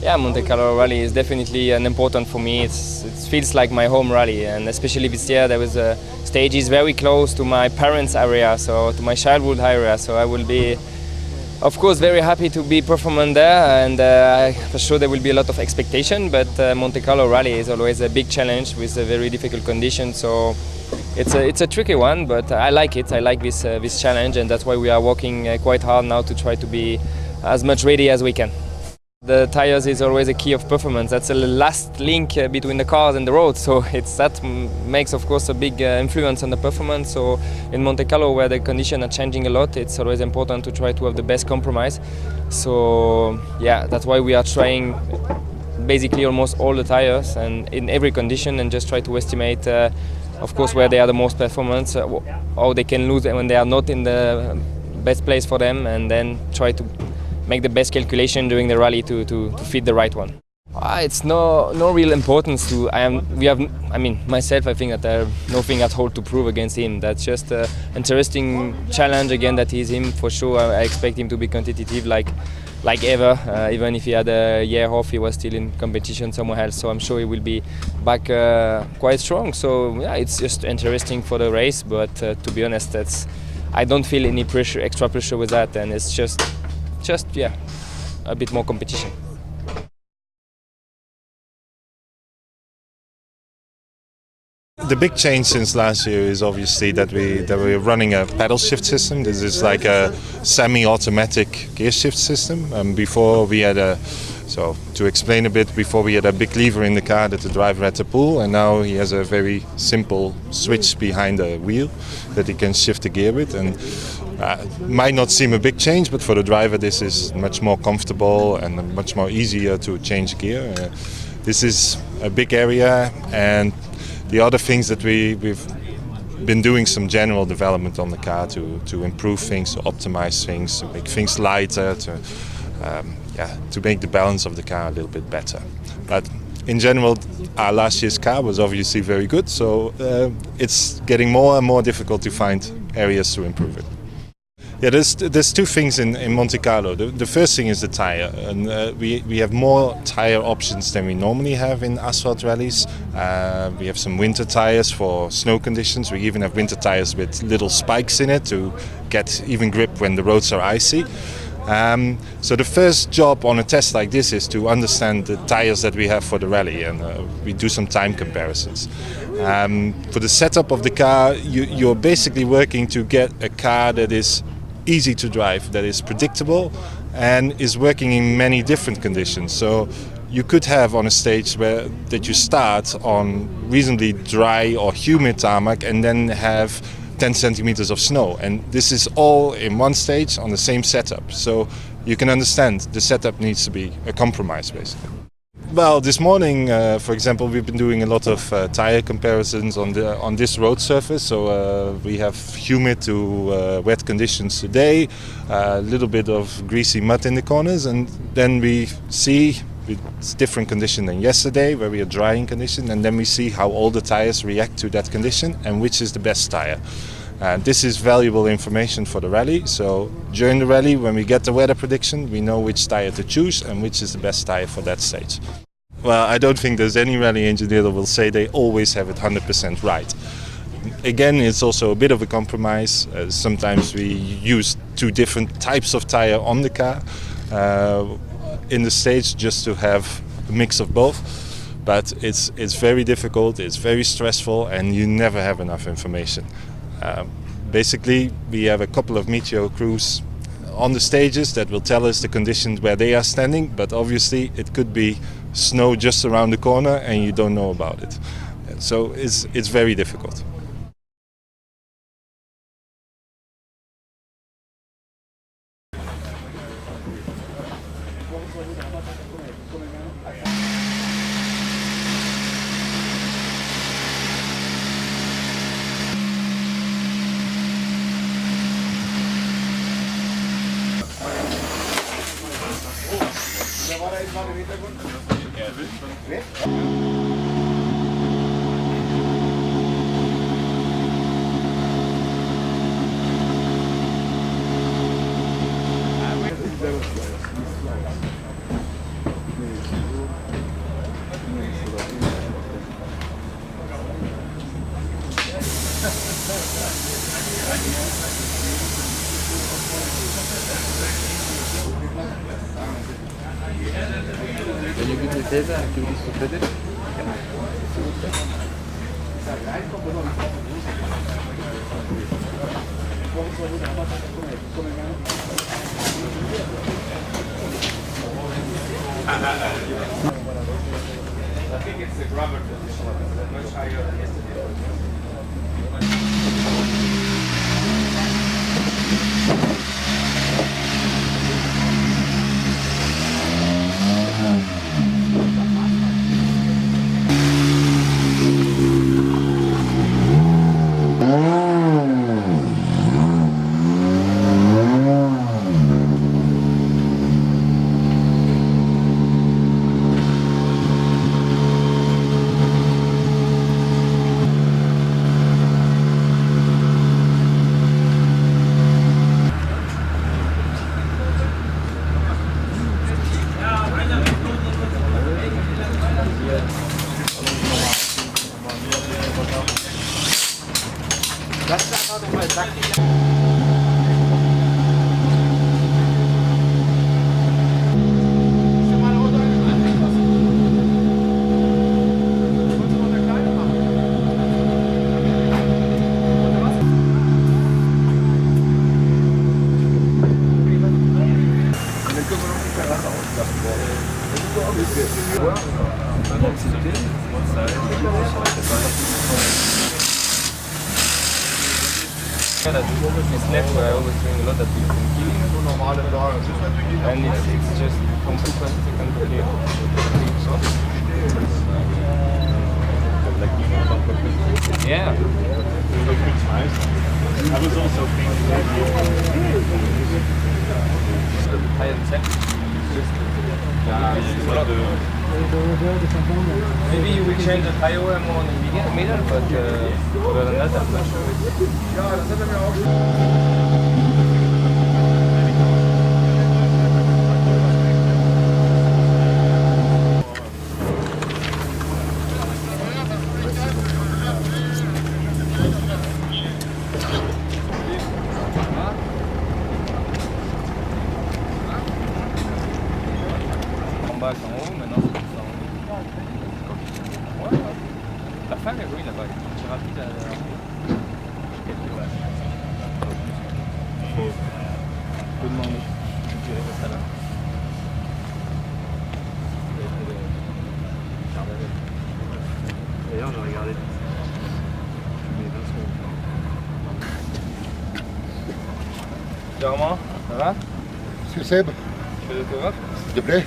Yeah, Monte Carlo rally is definitely an important for me. It feels like my home rally, and especially this year there was a stages very close to my parents' area, so to my childhood area. So I will be, of course, very happy to be performing there, and for sure there will be a lot of expectation. But Monte Carlo rally is always a big challenge with a very difficult condition. So it's a tricky one, but I like it. I like this challenge, and that's why we are working quite hard now to try to be as much ready as we can. The tires is always a key of performance. That's the last link between the cars and the road. So that makes, of course, a big influence on the performance. So in Monte Carlo, where the conditions are changing a lot, it's always important to try to have the best compromise. So yeah, that's why we are trying basically almost all the tires and in every condition, and just try to estimate, of course, where they are the most performance, how they can lose when they are not in the best place for them, and then try to make the best calculation during the rally to fit the right one. It's no real importance to. Myself, I think that I have nothing at all to prove against him. That's just an interesting challenge again. That is him for sure. I expect him to be competitive like ever. Even if he had a year off, he was still in competition somewhere else. So I'm sure he will be back quite strong. So yeah, it's just interesting for the race. But to be honest, I don't feel any pressure, extra pressure with that, and it's just a bit more competition. The big change since last year is obviously that we're running a pedal shift system. This is like a semi-automatic gear shift system. Before we had to explain a bit, before we had a big lever in the car that the driver had to pull, and now he has a very simple switch behind the wheel that he can shift the gear with. And might not seem a big change, but for the driver this is much more comfortable and much more easier to change gear. This is a big area, and the other things that we've been doing some general development on the car to improve things, to optimize things, to make things lighter, to make the balance of the car a little bit better. But in general, our last year's car was obviously very good, so it's getting more and more difficult to find areas to improve it. Yeah, there's two things in Monte Carlo. The first thing is the tire, and we have more tire options than we normally have in asphalt rallies. We have some winter tires for snow conditions. We even have winter tires with little spikes in it to get even grip when the roads are icy. So the first job on a test like this is to understand the tires that we have for the rally, and we do some time comparisons. For the setup of the car, you're basically working to get a car that is easy to drive, that is predictable, and is working in many different conditions. So you could have on a stage that you start on reasonably dry or humid tarmac and then have 10 centimeters of snow, and this is all in one stage on the same setup. So you can understand the setup needs to be a compromise basically. Well, this morning, for example, we've been doing a lot of tire comparisons on this road surface. So we have humid to wet conditions today, a little bit of greasy mud in the corners, and then we see it's different condition than yesterday, where we are drying condition, and then we see how all the tires react to that condition and which is the best tire. This is valuable information for the rally, so during the rally, when we get the weather prediction, we know which tire to choose and which is the best tire for that stage. Well, I don't think there's any rally engineer that will say they always have it 100% right. Again, it's also a bit of a compromise. Sometimes we use two different types of tire on the car in the stage just to have a mix of both. But it's very difficult, it's very stressful, and you never have enough information. Basically, we have a couple of meteo crews on the stages that will tell us the conditions where they are standing, but obviously it could be snow just around the corner and you don't know about it. So it's very difficult. Can you give me paper activities to credit? I think it's the grabber position, much higher than yesterday. This left where I always doing a lot of people and it's just from super complicated. Yeah. I was also maybe you will change the tire wear more on the middle, but other than that, I'm not sure. En haut, maintenant c'est tout en haut. Ouais. La fin est oui là-bas, c'est rapide à faut demander. Je dirais ça là. D'ailleurs j'ai regardé. Germain, ça va? Monsieur Seb, Tu fais l'autographe? s'il te plaît.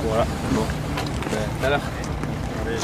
Voilà, bon. Tout à l'heure. Allez.